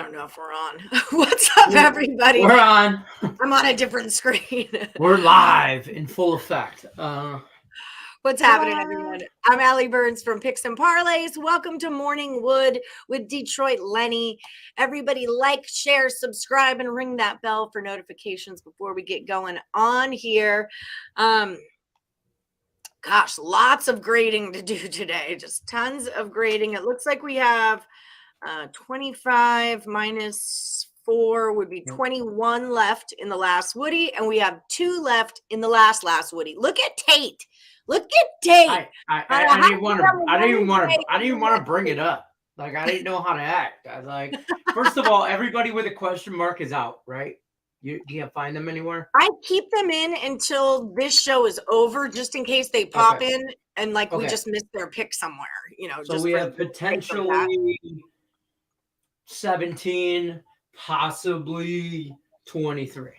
don't know if we're on. What's up, everybody? We're on. I'm on a different screen. We're live in full effect. What's happening, everyone? I'm Allie Burns from Picks and Parlays. Welcome to Morning Wood with Detroit Lenny. Everybody like, share, subscribe, and ring that bell for notifications before we get going on here. Gosh, lots of grading to do today. Just tons of grading. It looks like we have 25 minus 4 would be 21 left in the last Woody, and we have 2 left in the last Woody. Look at Tate. Look at Tate. I didn't even want to bring it up. Like, I didn't know how to act. I was like, first of all, everybody with a question mark is out, right? You can't find them anywhere? I keep them in until this show is over, just in case they pop in and we just missed their pick somewhere, So just we have potentially 17, possibly 23.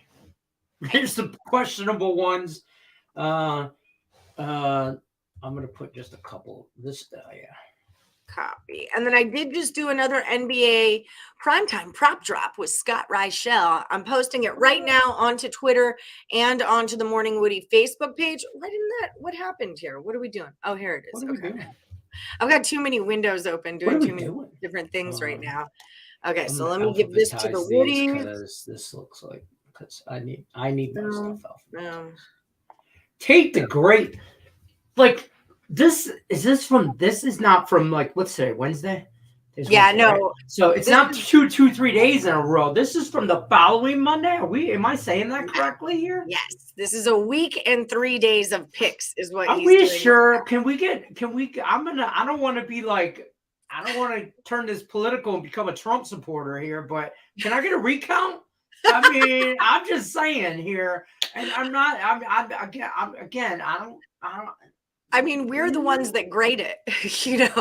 Here's the questionable ones. I'm going to put just a couple. Copy. And then I did just do another NBA primetime prop drop with Scott Reichel. I'm posting it right now onto Twitter and onto the Morning Woody Facebook page. What happened here? What are we doing? Oh, here it is. Okay. I've got too many windows open doing too many different things right now. Okay, so let me give this to the Woodies. Because this looks like, because I need my stuff out. Tate the Great. Like, this is not from, like, what's today, Wednesday? Yeah, no. Right? So it's not 3 days in a row. This is from the following Monday. Am I saying that correctly here? Yes. This is a week and 3 days of picks is what he's doing. Are we doing. sure? I don't want to turn this political and become a Trump supporter here, but can I get a recount? I mean, I'm just saying here, and I'm not. I mean, we're the ones that grade it,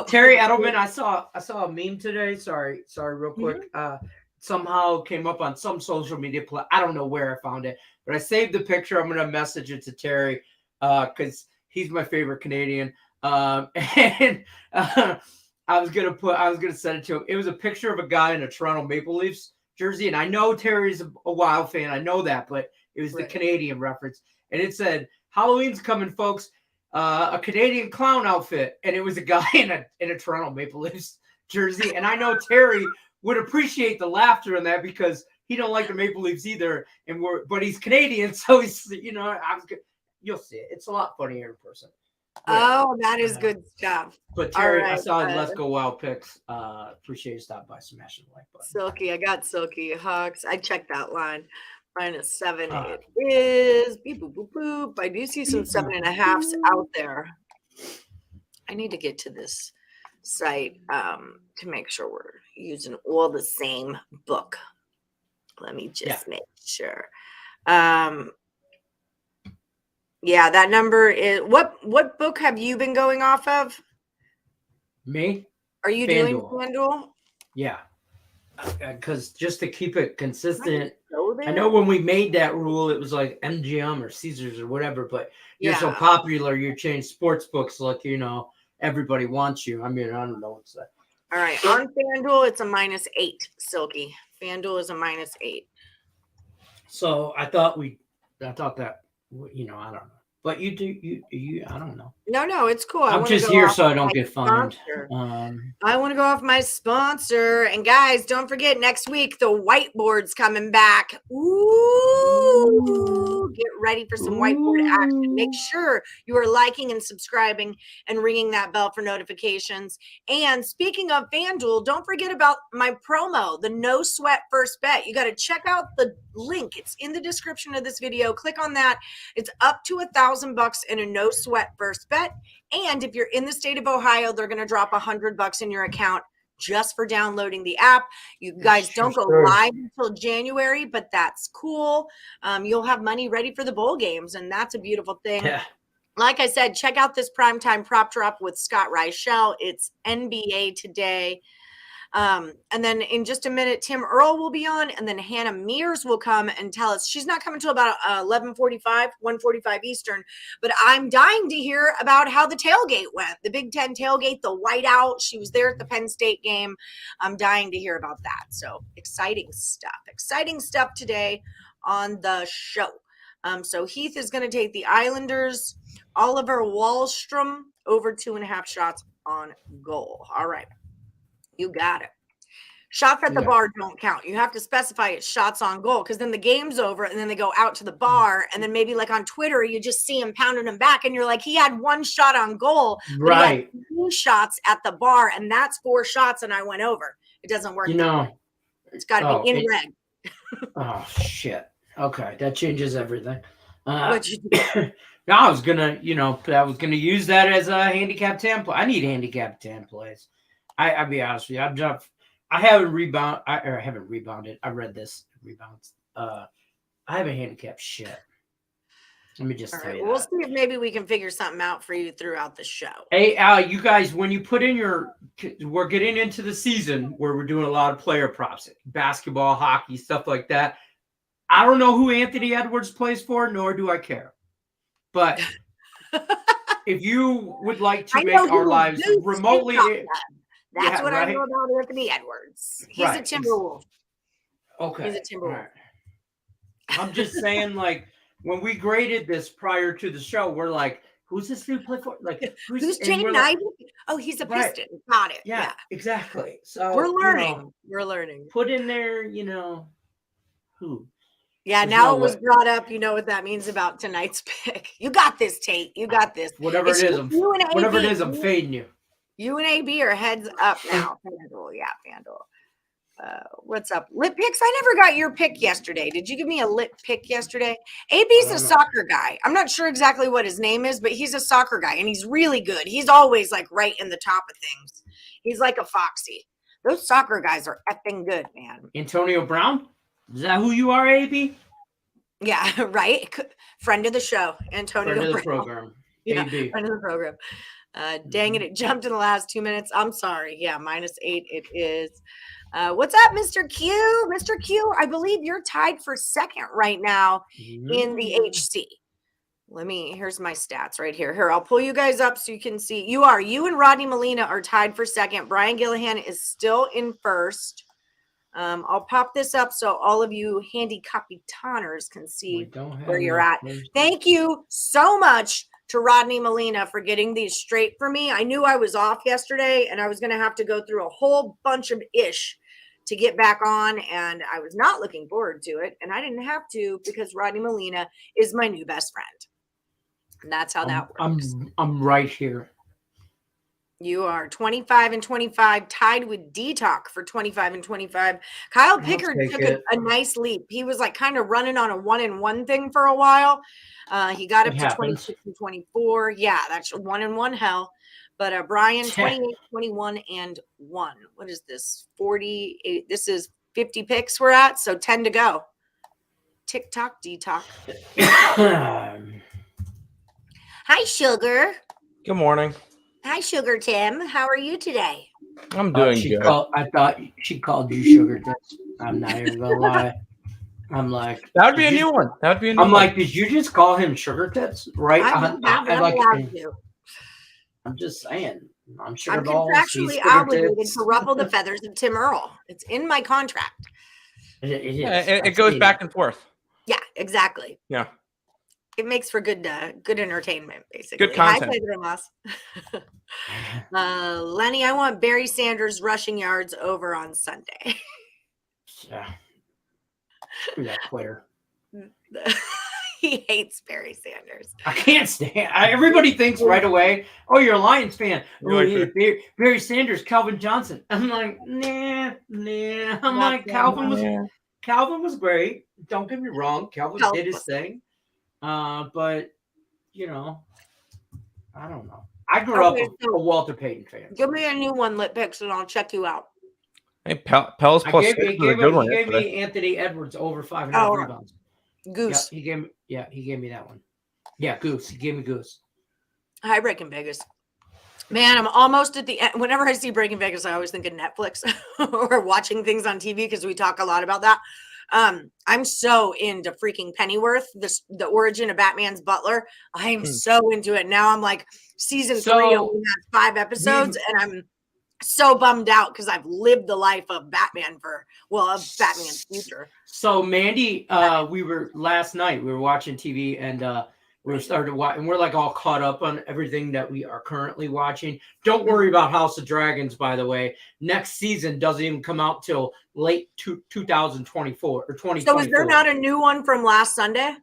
Terry Edelman, I saw a meme today. Sorry, real quick. Somehow came up on some social media I don't know where I found it, but I saved the picture. I'm gonna message it to Terry because he's my favorite Canadian. I was gonna send it to him. It was a picture of a guy in a Toronto Maple Leafs jersey, and I know Terry's a Wild fan. I know that, but it was the Canadian reference, and it said, "Halloween's coming, folks. A Canadian clown outfit," and it was a guy in a Toronto Maple Leafs jersey. And I know Terry would appreciate the laughter in that because he don't like the Maple Leafs either, but he's Canadian, so he's you'll see it. It's a lot funnier in person. Oh, that is good stuff. But Terry, I saw Let's Go Wild picks. Appreciate you stopping by, smashing the like button. Silky, I got Silky Hawks. I checked that line. -7. It is beep boop boop boop. I do see some 7.5s out there. I need to get to this site to make sure we're using all the same book. Let me just make sure. Yeah, that number is what book have you been going off of? Me? Are you doing FanDuel? Yeah. Because just to keep it consistent, I know when we made that rule, it was like MGM or Caesars or whatever, but you're so popular, you changed Sportsbooks like, everybody wants you. I mean, I don't know what's that. All right. On FanDuel, it's a -8, Silky. FanDuel is a -8. So I thought that, I don't know. But you do, I don't know. No, it's cool. I'm just here so I don't get fined. I want to go off my sponsor. And guys, don't forget next week, the whiteboard's coming back. Ooh, get ready for some whiteboard action. Make sure you are liking and subscribing and ringing that bell for notifications. And speaking of FanDuel, don't forget about my promo, the No Sweat First Bet. You got to check out the link. It's in the description of this video. Click on that. It's up to $1,000 in a no sweat first bet. And if you're in the state of Ohio, they're going to drop $100 in your account just for downloading the app. You guys don't go live until January, but that's cool. You'll have money ready for the bowl games, and that's a beautiful thing. Yeah. Like I said, check out this primetime prop drop with Scott Reichel. It's NBA today. And then in just a minute, Tim Earl will be on, and then Hannah Mears will come and tell us. She's not coming till about 11:45, 1:45 Eastern. But I'm dying to hear about how the tailgate went, the Big Ten tailgate, the whiteout. She was there at the Penn State game. I'm dying to hear about that. So exciting stuff today on the show. So Heath is going to take the Islanders. Oliver Wahlstrom over 2.5 shots on goal. All right. You got it. Shots at the bar don't count. You have to specify it's shots on goal, because then the game's over and then they go out to the bar, and then maybe like on Twitter, you just see him pounding him back and you're like, he had 1 shot on goal, right? 2 shots at the bar, and that's 4 shots, and I went over. It doesn't work. It's got to be in red. Oh shit. Okay, that changes everything. What'd you do? No, I was gonna use that as a handicap template. I need handicap templates. I'll be honest with you. I haven't rebounded. I read this rebounds. I haven't handicapped shit. Let me just tell you. We'll see if maybe we can figure something out for you throughout the show. Hey, you guys, when you put in we're getting into the season where we're doing a lot of player props, basketball, hockey, stuff like that. I don't know who Anthony Edwards plays for, nor do I care. But if you would like to make our lives remotely, that's what I know about Anthony Edwards. He's a Timberwolf. Okay, he's a Timberwolf. Right. I'm just saying, like, when we graded this prior to the show, we're like, "Who's this dude play for?" Like, who's Jaden Ivey? Oh, he's a Piston. Got it. Yeah, exactly. So we're learning. We're learning. Put in there, who. Yeah, now it was brought up. You know what that means about tonight's pick. You got this, Tate. You got this. Whatever it is, I'm fading you. You and AB are heads up now. FanDuel, yeah, FanDuel. What's up? Lit picks? I never got your pick yesterday. Did you give me a lit pick yesterday? AB's a soccer guy. I'm not sure exactly what his name is, but he's a soccer guy, and he's really good. He's always like right in the top of things. He's like a foxy. Those soccer guys are effing good, man. Antonio Brown? Is that who you are, AB? Yeah, right. Friend of the show, Antonio Brown. Friend of the program. Yeah, AB. Friend of the program. Dang it jumped in the last 2 minutes. I'm sorry. Yeah, -8 it is. What's up, Mr. Q? Mr. Q, I believe you're tied for second right now in the HC. Here's my stats right here. Here, I'll pull you guys up so you can see. You and Rodney Molina are tied for second. Brian Gillihan is still in first. I'll pop this up so all of you handy capitaners can see where you're at. Thank you so much to Rodney Molina for getting these straight for me. I knew I was off yesterday and I was going to have to go through a whole bunch of ish to get back on, and I was not looking forward to it, and I didn't have to because Rodney Molina is my new best friend. And that's how that works. I'm right here. You are 25-25, tied with D-Talk for 25-25. Kyle Pickard took a nice leap. He was like kind of running on a 1-1 thing for a while. He got up to 26-24. Yeah, that's 1-1 hell. But Brian, 28-21-1. What is this? 48. This is 50 picks we're at, so 10 to go. Tick-tock, D-Talk. Hi, Sugar. Good morning. Hi, Sugar Tim. How are you today? I'm doing good. I thought she called you Sugar Tits. I'm not even gonna lie. I'm like, that would be a new one. I'm like, did you just call him Sugar Tits? Right? I'm just saying. I'm contractually obligated to ruffle the feathers of Tim Earl. It's in my contract. It goes back and forth. Yeah, exactly. Yeah. It makes for good entertainment, basically. Good content. Lenny, I want Barry Sanders rushing yards over on Sunday. Yeah. Screw that Twitter. He hates Barry Sanders. I can't stand. Everybody thinks right away, "Oh, you're a Lions fan." Barry Sanders, Calvin Johnson. I'm like, nah. I'm like, Calvin was great. Don't get me wrong. Calvin did his thing. But I don't know. I grew up a Walter Payton fan. Give me a new one, Lit Picks, and I'll check you out. Hey, Pels plus he gave me Anthony Edwards over 5.5 rebounds. Goose. Yeah, he gave me that one. Yeah, Goose. He gave me Goose. Hi, Breaking Vegas. Man, I'm almost at the end. Whenever I see Breaking Vegas, I always think of Netflix or watching things on TV because we talk a lot about that. I'm so into freaking Pennyworth, the origin of Batman's butler. I am so into it. Now I'm like season 3 only has 5 episodes, and I'm so bummed out because I've lived the life of Batman of Batman's future. So Mandy, last night we were watching TV and we started watching, and we're like all caught up on everything that we are currently watching. Don't worry about House of Dragons, by the way. Next season doesn't even come out till late 2024 or 2024. So is there not a new one from last Sunday?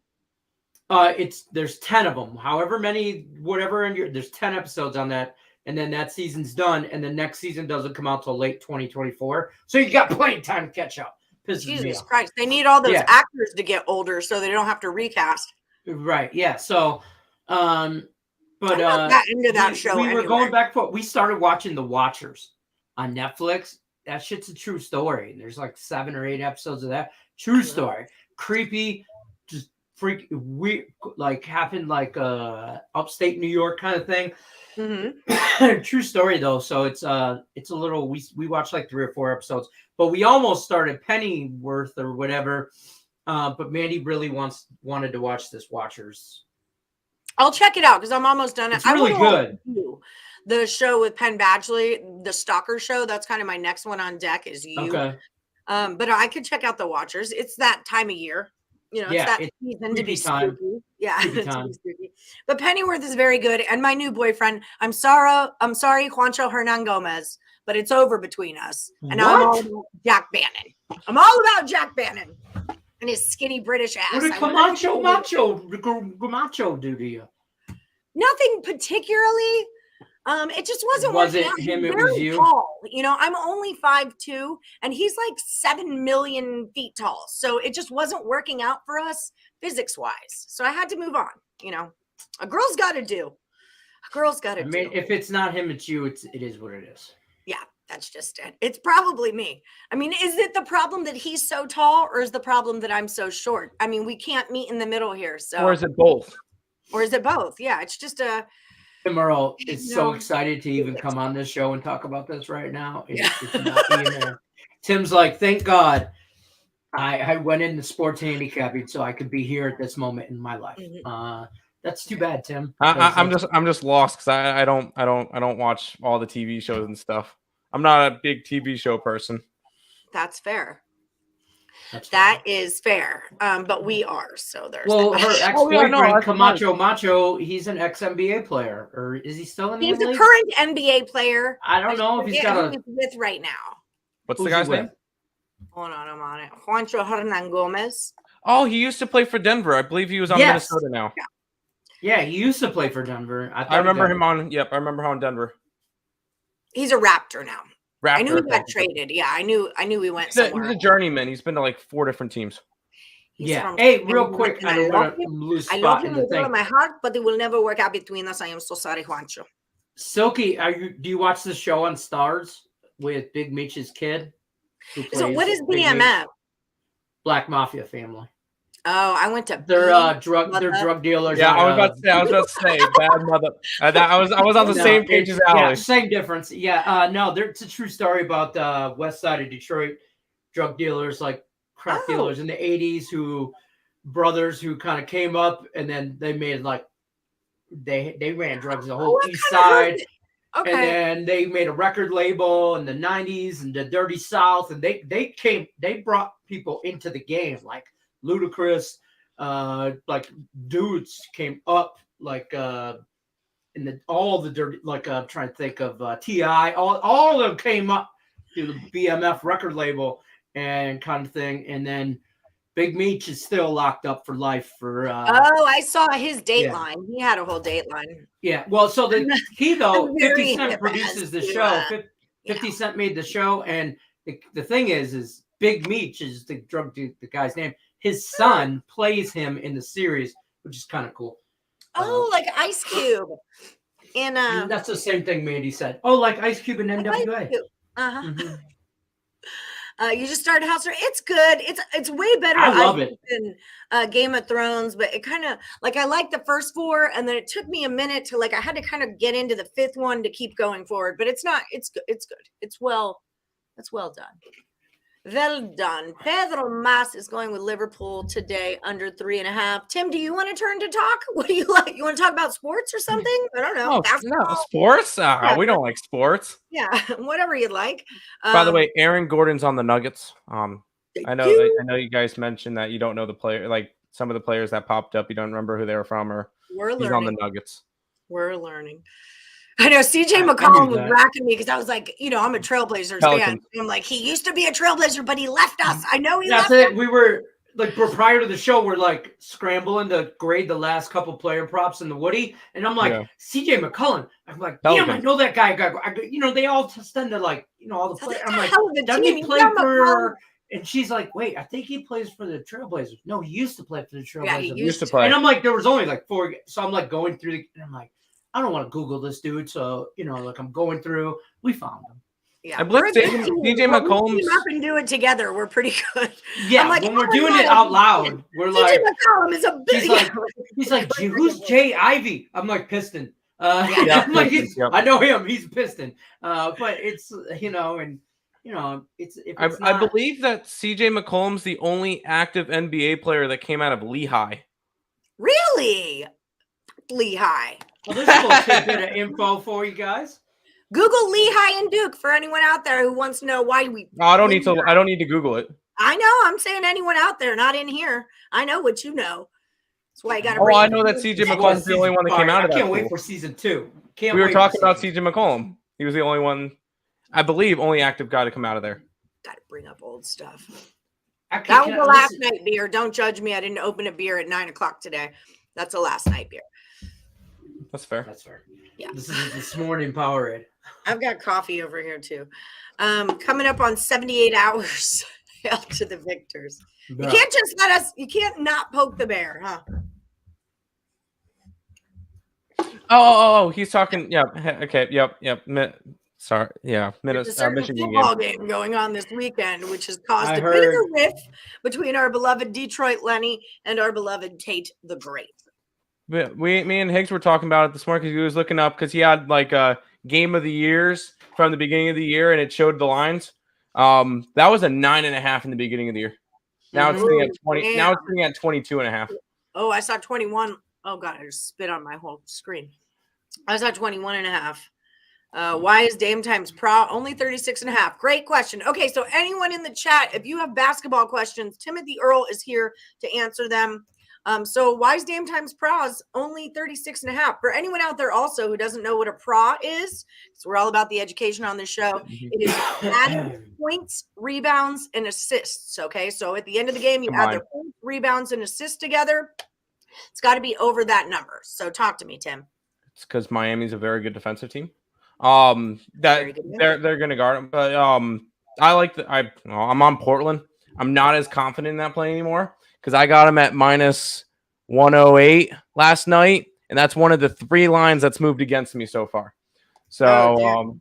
There's 10 of them. However many, whatever, there's 10 episodes on that. And then that season's done, and the next season doesn't come out till late 2024. So you got plenty of time to catch up. Jesus Christ. They need all those actors to get older so they don't have to recast. Right. Yeah. So, but I'm not that into that show. We were going back for we started watching The Watchers on Netflix. That shit's a true story. And there's like 7 or 8 episodes of that. True story. Creepy, just freak weird, like happened like upstate New York kind of thing. Mm-hmm. True story though, so it's a little. We watched like 3 or 4 episodes, but we almost started Pennyworth or whatever. But Mandy really wanted to watch this Watchers. I'll check it out because I'm almost done. It's really good. The show with Penn Badgley, the Stalker show. That's kind of my next one on deck. Is you? Okay. But I could check out the Watchers. It's that time of year. You know, it's that season to be spooky. Yeah, to be spooky. But Pennyworth is very good. And my new boyfriend, I'm sorry, Juancho Hernan Gomez, but it's over between us. And now I'm all about Jack Bannon. I'm all about Jack Bannon and his skinny British ass. What did Camacho do to you? Nothing particularly. It just wasn't Was it out. him? He's it was you. Tall. You know, I'm only 5'2", and he's like 7 million feet tall. So it just wasn't working out for us physics wise. So I had to move on. You know, a girl's got to do. A girl's got to do. I mean, if it's not him, it's you. It is what it is. Yeah, that's just it. It's probably me. I mean, is it the problem that he's so tall, or is the problem that I'm so short? I mean, we can't meet in the middle here. So, or is it both? Or is it both? Yeah, it's just a. Merle is so excited to even come on this show and talk about this right now. It's not being there. Tim's like, thank God I went into sports handicapping so I could be here at this moment in my life. That's too bad, Tim. I'm just lost because I don't watch all the TV shows and stuff. I'm not a big TV show person. That's fair. That is fair. But we are, so there's her ex-boyfriend Camacho Macho, he's an ex-NBA player, or is he still in the NBA? He's a current NBA player. I don't know if he's got he's with right now. What's the guy's name? Hold on, I'm on it. Juancho Hernan Gomez. Oh, he used to play for Denver. I believe he was on Minnesota now. Yeah, he used to play for Denver. I remember him on. Yep, I remember him on Denver. He's a Raptor now. Raptor, I knew he got traded. Yeah, I knew he went somewhere. He's a journeyman. He's been to like 4 different teams. Hey, real quick, I don't want to lose spot. I love him with all my heart, but it will never work out between us. I am so sorry, Juancho. Silky, do you watch the show on Stars with Big Mitch's kid? So what is BMF? Black Mafia family. Oh, I went to. They're drug dealers. Yeah, I was about to say bad mother. I was on the same page as Alex. Yeah, same difference. Yeah, no, it's a true story about the west side of Detroit drug dealers, like crack dealers in the 80s, brothers who kind of came up and then they made like they ran drugs the whole east side. Okay. And then they made a record label in the 90s and the Dirty South, and they brought people into the game like Ludacris, like dudes came up like all the dirty, like I'm trying to think of T.I. all of them came up to the BMF record label and kind of thing, and then Big Meech is still locked up for life for. I saw his Dateline. Yeah. He had a whole Dateline. Yeah, well, so the key though, 50 Cent produces the show. 50 Cent made the show, and the thing is Big Meech is the the guy's name. His son plays him in the series, which is kind of cool. Oh, like Ice Cube. And that's the same thing Mandy said. Oh, like Ice Cube and NWA. Uh-huh. Mm-hmm. You just started House. It's good. It's way better. I love it than Game of Thrones, but it kind of like I like the first 4, and then it took me a minute to I had to kind of get into the 5th one to keep going forward. But it's not. It's good. It's good. It's well done. Well done. Pedro Mas is going with Liverpool today under 3.5. Tim, do you want to turn to talk? What do you like? You want to talk about sports or something? I don't know. No, sports? We don't like sports. Yeah, whatever you'd like. By the way, Aaron Gordon's on the Nuggets. I know you guys mentioned that you don't know the player, like some of the players that popped up. You don't remember who they were from, or he's on the Nuggets. We're learning. I know CJ McCollum was racking me because I was like, I'm a Trailblazers fan. I'm like, he used to be a Trailblazer, but he left us. I know he left us. We were prior to the show, we're like scrambling to grade the last couple player props in the Woody. And I'm like, CJ McCollum. I'm like, damn, I know that guy. They all tend to all the players. I'm like, doesn't he play for... And she's like, wait, I think he plays for the Trailblazers. No, he used to play for the Trailblazers. Yeah, he used to play. And I'm like, there was only 4. So I'm like going through and I'm like, I don't want to Google this dude. So, I'm going through. We found him. Yeah. I believe DJ McCollum. We team up and do it together. We're pretty good. Yeah. When we're doing it out loud, we're DJ McCollum is a big. He's like, who's Jay Ivey? I'm like, Piston. I'm like, I know him. He's a Piston. But it's, I believe that CJ McCollum's the only active NBA player that came out of Lehigh. Really? Lehigh. Well, there's a little tidbit of info for you guys. Google Lehigh and Duke for anyone out there who wants to know why we. No, I don't need to. I don't need to Google it. I know. I'm saying anyone out there, not in here. I know what you know. That's why you got to. Oh, I know that CJ McCollum's the only one that came out of that. I can't wait for season 2. We were talking about CJ McCollum. He was the only one, I believe, only active guy to come out of there. Got to bring up old stuff. That was the last night beer. Don't judge me. I didn't open a beer at 9:00 today. That's a last night beer. That's fair. That's fair. Yeah. This is this morning Powerade. I've got coffee over here too. Coming up on 78 hours. Hail to the victors. You can't just you can't not poke the bear, huh? Oh, he's talking. Yeah. Okay. Yep. Sorry. Yeah. There's a certain football game going on this weekend, which has caused a bit of a rift between our beloved Detroit Lenny and our beloved Tate the Great. Me and Higgs were talking about it this morning because he was looking up because he had game of the years from the beginning of the year and it showed the lines. That was a 9.5 in the beginning of the year. Now it's sitting at 20. Man. Now it's sitting at 22.5. Oh, I saw 21. Oh God, I just spit on my whole screen. I saw 21.5. Why is Dame times Pro only 36.5? Great question. Okay, so anyone in the chat, if you have basketball questions, Timothy Earl is here to answer them. So why is Dame times Pros only 36.5? For anyone out there also who doesn't know what a Pro is, so we're all about the education on this show. It is adding points, rebounds, and assists. Okay, so at the end of the game, you add their points, rebounds, and assists together. It's got to be over that number. So talk to me, Tim. It's because Miami's a very good defensive team. They're going to guard them, but I like I'm on Portland. I'm not as confident in that play anymore. Because I got him at minus 108 last night, and that's one of the 3 lines that's moved against me so far. So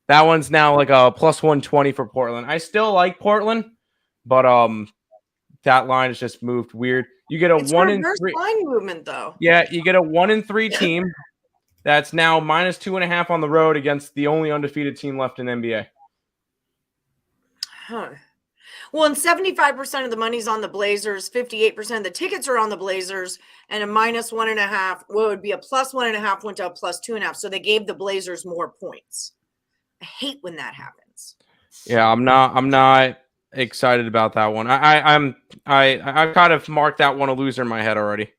that one's now like a plus 120 for Portland. I still like Portland, but that line has just moved weird. You get a 1 in 3 line movement though. Yeah, you get a 1 in 3 team that's now minus 2.5 on the road against the only undefeated team left in the NBA. Huh. Well, and 75% of the money's on the Blazers, 58% of the tickets are on the Blazers, and a minus 1.5. Well, it would be a plus 1.5 went to a plus 2.5. So they gave the Blazers more points. I hate when that happens. Yeah, I'm not excited about that one. I kind of marked that one a loser in my head already.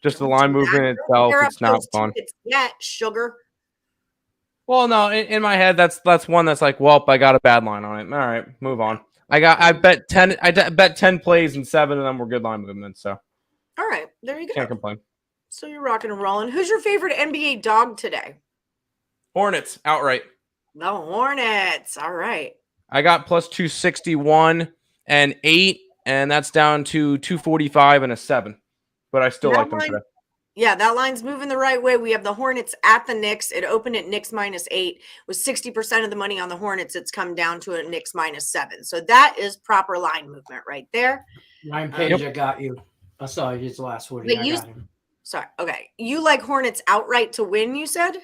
Just the line movement itself, it's not fun. Yeah, sugar. Well, no, in my head, that's one that's like, well, I got a bad line on it. All right, move on. I bet 10 plays and 7 of them were good line movements. So, all right, there you go. Can't complain. So you're rocking and rolling. Who's your favorite NBA dog today? Hornets outright. The Hornets. All right. I got plus 261 and 8, and that's down to 245 and a 7. But I still like them today. Yeah, that line's moving the right way. We have the Hornets at the Knicks. It opened at Knicks -8. With 60% of the money on the Hornets, it's come down to a Knicks -7. So that is proper line movement right there. Ryan Page, I got you. I saw his last Woody. I got him. Sorry. Okay. You like Hornets outright to win, you said?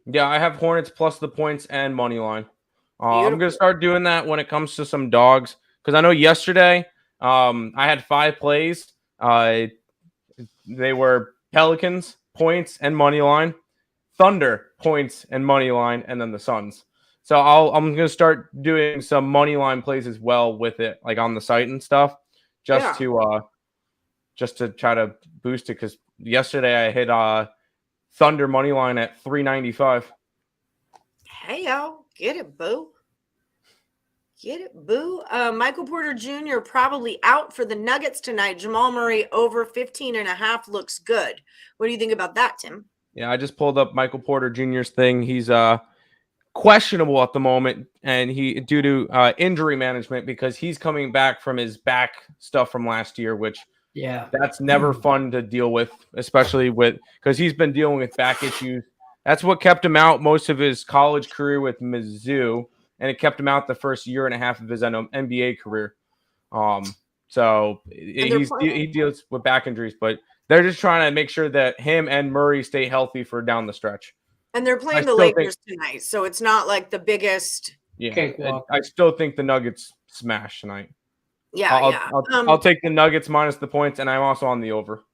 Yeah, I have Hornets plus the points and money line. I'm going to start doing that when it comes to some dogs. Because I know yesterday I had 5 plays. They were Pelicans, points, and money line. Thunder, points, and money line. And then the Suns. So I'm going to start doing some money line plays as well with it, like on the site and stuff. Just to try to boost it. Because yesterday I hit Thunder money line at 395. Hey, yo. Get it, boo. Get it, boo. Michael Porter Jr. probably out for the Nuggets tonight. Jamal Murray over 15.5 looks good. What do you think about that, Tim? Yeah, I just pulled up Michael Porter Jr.'s thing. He's questionable at the moment, and he due to injury management because he's coming back from his back stuff from last year, which that's never fun to deal with, especially because he's been dealing with back issues. That's what kept him out most of his college career with Mizzou. And it kept him out the first year and a half of his NBA career. So he deals with back injuries, but they're just trying to make sure that him and Murray stay healthy for down the stretch. And they're playing the Lakers tonight, so it's not like the biggest. Yeah, I still think the Nuggets smash tonight. Yeah, I'll take the Nuggets minus the points, and I'm also on the over.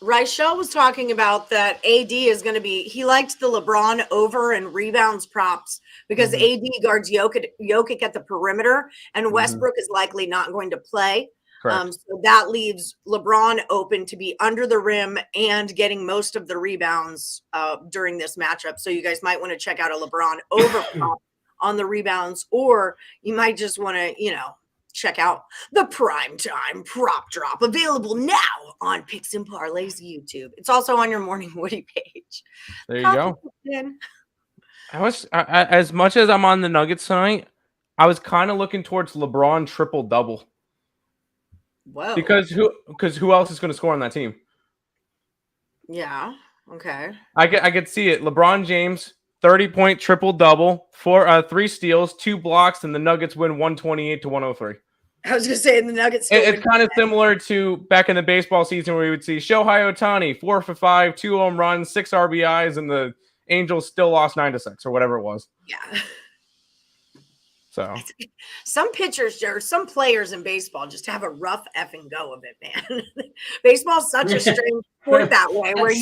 Reichel was talking about that AD is going to be – he liked the LeBron over and rebounds props because AD guards Jokic at the perimeter, and Westbrook is likely not going to play. So that leaves LeBron open to be under the rim and getting most of the rebounds during this matchup. So you guys might want to check out a LeBron over prop on the rebounds, or you might just want to, check out the Primetime Prop Drop, available now on Picks and Parlays YouTube. It's also on your Morning Woody page. There you go. As much as I'm on the Nuggets tonight, I was kind of looking towards LeBron triple-double. Whoa. Because who else is going to score on that team? Yeah. Okay. I could see it. LeBron James, 30-point triple-double, 3 steals, 2 blocks, and the Nuggets win 128-103. I was going to say, the Nuggets. It's kind of similar to back in the baseball season where we would see Shohei Ohtani, 4 for 5, 2 home runs, 6 RBIs, and the Angels still lost 9-6 or whatever it was. Yeah. So some pitchers or some players in baseball just have a rough effing go of it, man. Baseball's such a strange sport that way, where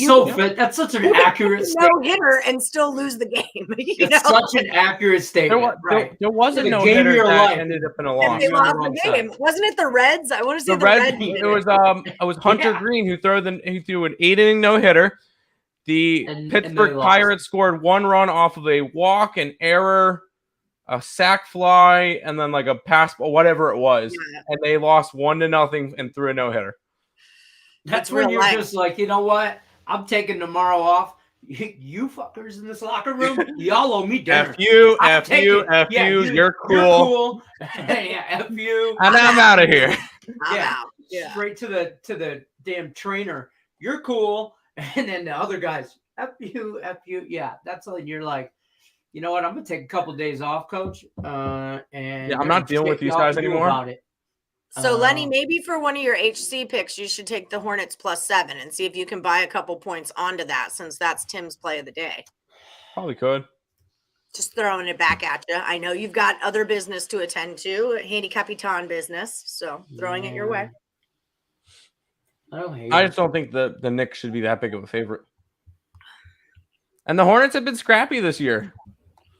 that's such an accurate no hitter and still lose the game. It's such an accurate statement. There wasn't no hitter that ended up in a loss. They lost the game. Wasn't it the Reds? I want to say the Reds. It was Hunter Green who threw an 8-inning no hitter. The Pittsburgh Pirates scored 1 run off of a walk, an error, a sack fly, and then like a pass, whatever it was, and they lost 1-0 and threw a no hitter. That's when you're just like, you know what? I'm taking tomorrow off. You fuckers in this locker room, y'all owe me dinner. F you. You're cool. Yeah, F you. And I'm out of here. I'm out. Yeah. Straight to the damn trainer. You're cool. And then the other guys, F you. Yeah, that's all. You're like, you know what? I'm gonna take a couple of days off, Coach. And I'm not dealing with these guys anymore. About it. So Lenny, maybe for one of your HC picks, you should take the Hornets +7 and see if you can buy a couple points onto that, since that's Tim's play of the day. Probably could. Just throwing it back at you. I know you've got other business to attend to, Handicapper business, so throwing it your way. I just don't think the Knicks should be that big of a favorite. And the Hornets have been scrappy this year.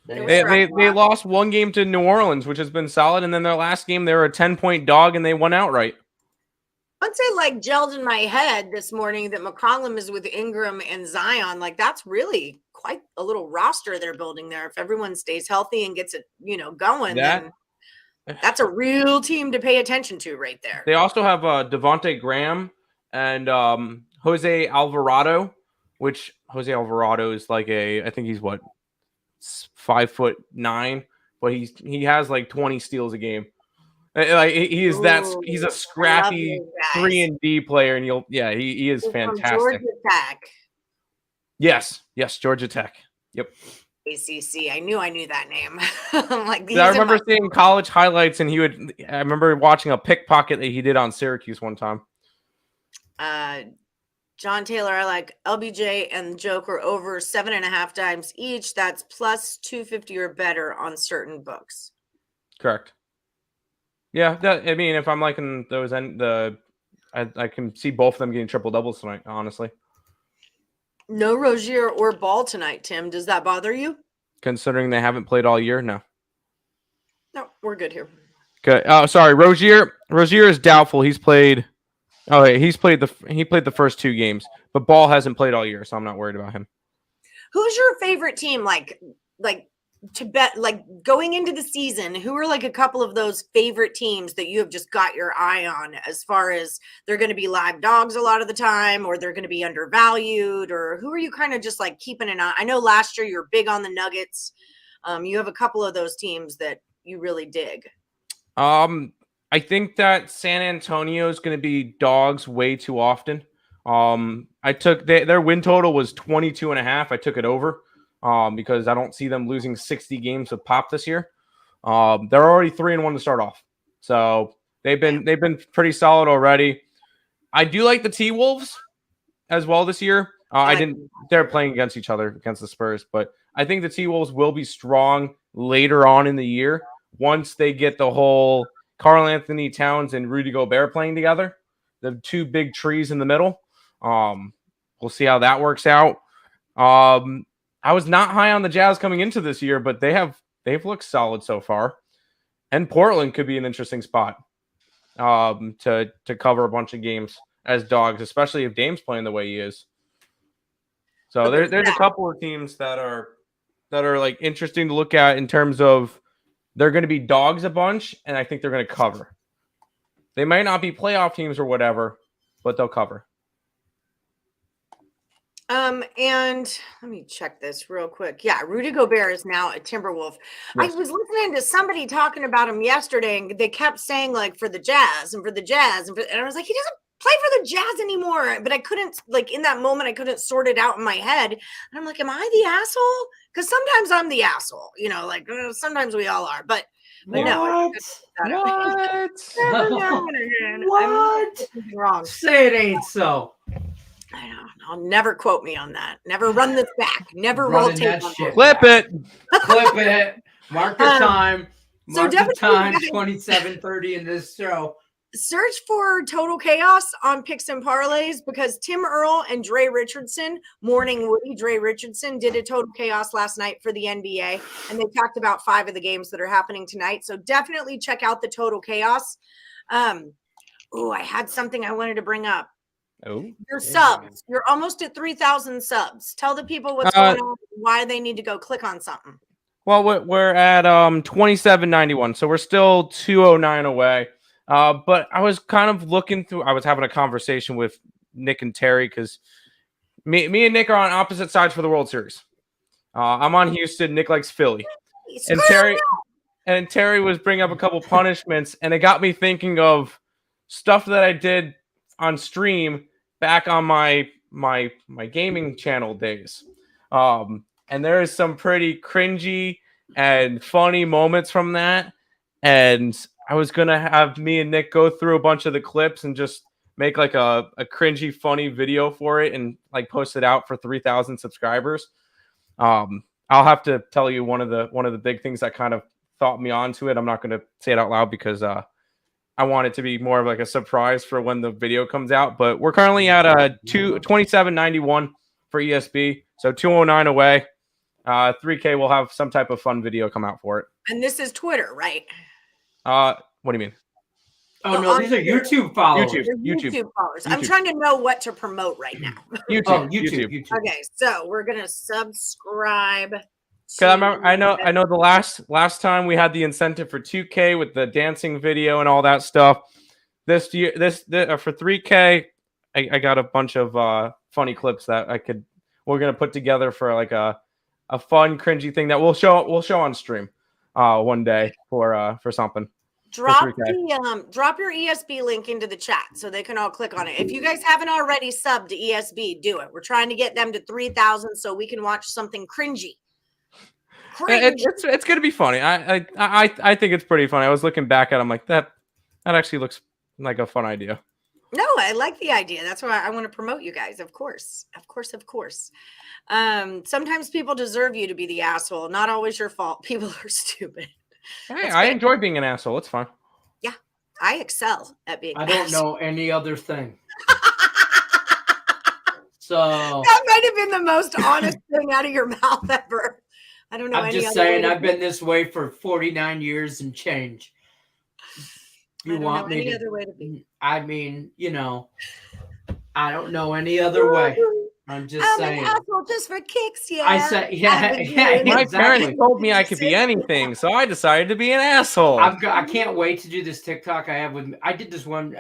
They lost 1 game to New Orleans, which has been solid, and then their last game they were a 10-point dog and they won outright. Once I gelled in my head this morning that McCollum is with Ingram and Zion, that's really quite a little roster they're building there. If everyone stays healthy and gets it, going, then that's a real team to pay attention to right there. They also have Devontae Graham and Jose Alvarado, which Jose Alvarado is I think he's 5'9", but he has 20 steals a game. He's a scrappy 3-and-D player, and he is fantastic. Georgia Tech. Yes, Georgia Tech. Yep. ACC. I knew that name. I'm like, I remember seeing college highlights, and I remember watching a pickpocket that he did on Syracuse one time. John Taylor, I like LBJ and Joker over 7.5 times each. That's plus 250 or better on certain books. Correct. Yeah, I mean, if I'm liking those, I can see both of them getting triple doubles tonight. Honestly, no Rozier or Ball tonight, Tim. Does that bother you? Considering they haven't played all year, no. No, we're good here. Okay. Oh, sorry, Rozier is doubtful. He played the first 2 games, but Ball hasn't played all year, so I'm not worried about him. Who's your favorite team? Like to bet, like going into the season, who are like a couple of those favorite teams that you have just got your eye on as far as they're going to be live dogs a lot of the time, or they're going to be undervalued, or who are you kind of just like keeping an eye? I know last year you're big on the Nuggets. You have a couple of those teams that you really dig. I think that San Antonio is going to be dogs way too often. I took their win total was 22.5. I took it over. Because I don't see them losing 60 games with Pop this year. They're already 3-1 to start off, so they've been pretty solid already. I do like the T-Wolves as well this year. They're playing against each other against the Spurs, but I think the T-Wolves will be strong later on in the year once they get the whole Karl Anthony Towns and Rudy Gobert playing together, the 2 big trees in the middle. We'll see how that works out. I was not high on the Jazz coming into this year, but they've looked solid so far. And Portland could be an interesting spot to cover a bunch of games as dogs, especially if Dame's playing the way he is. So there's a couple of teams that are like interesting to look at in terms of they're going to be dogs a bunch, and I think they're going to cover. They might not be playoff teams or whatever, but they'll cover. And let me check this real quick. Yeah, Rudy Gobert is now a Timberwolf. Yes. I was listening to somebody talking about him yesterday, and they kept saying like for the Jazz and for the Jazz, and I was like, he doesn't play for the Jazz anymore. But I couldn't, like in that moment, I couldn't sort it out in my head. And I'm like, am I the asshole? Because sometimes I'm the asshole, like sometimes we all are. But no. What? What? Wrong. Say it ain't so. I don't know. Never quote me on that. Never run this back. Never roll tape on that. Clip it. Clip it. Mark the time. Mark the time. 27:30 in this show. Search for Total Chaos on Picks and Parlays because Tim Earl and Dre Richardson, Morning Woody, Dre Richardson, did a Total Chaos last night for the NBA, and they talked about 5 of the games that are happening tonight. So definitely check out the Total Chaos. I had something I wanted to bring up. Oh, your subs. You're almost at 3,000 subs. Tell the people what's going on, why they need to go click on something. Well, we're at 2791, so we're still 209 away. But I was kind of looking through. I was having a conversation with Nick and Terry because me and Nick are on opposite sides for the World Series. I'm on Houston. Nick likes Philly, and Terry was bringing up a couple punishments, and it got me thinking of stuff that I did on stream back on my gaming channel days. And there is some pretty cringy and funny moments from that. And I was going to have me and Nick go through a bunch of the clips and just make like a cringy, funny video for it and like post it out for 3,000 subscribers. I'll have to tell you one of the big things that kind of thought me onto it. I'm not going to say it out loud because I want it to be more of like a surprise for when the video comes out. But we're currently at 2791 for ESB, so 209 away. 3K will have some type of fun video come out for it. And this is Twitter, right? What do you mean? Oh, no, these are YouTube followers. YouTube followers. I'm trying to know what to promote right now. YouTube. Okay, so we're going to subscribe. I know the last time we had the incentive for 2K with the dancing video and all that stuff. This year, for 3K, I got a bunch of funny clips that we're gonna put together for like a fun cringy thing that we'll show on stream one day for something. Drop your ESB link into the chat so they can all click on it. If you guys haven't already subbed to ESB, do it. We're trying to get them to 3,000 so we can watch something cringy. It's gonna be funny. I think it's pretty funny. I was looking back at it, I'm like, that actually looks like a fun idea. No, I like the idea. That's why I want to promote you guys. Of course. Sometimes people deserve you to be the asshole. Not always your fault. People are stupid. Hey, I enjoy being an asshole. It's fun. Yeah, I excel at being. I don't know any other thing. So that might have been the most honest thing out of your mouth ever. I don't know. I'm just saying, I've been this way for 49 years and change. You want me any other way to be? I mean, I don't know any other way. I'm just saying. I'm an asshole just for kicks, yeah. I said, yeah. My parents told me I could be anything, so I decided to be an asshole. I can't wait to do this TikTok I have with. I did this one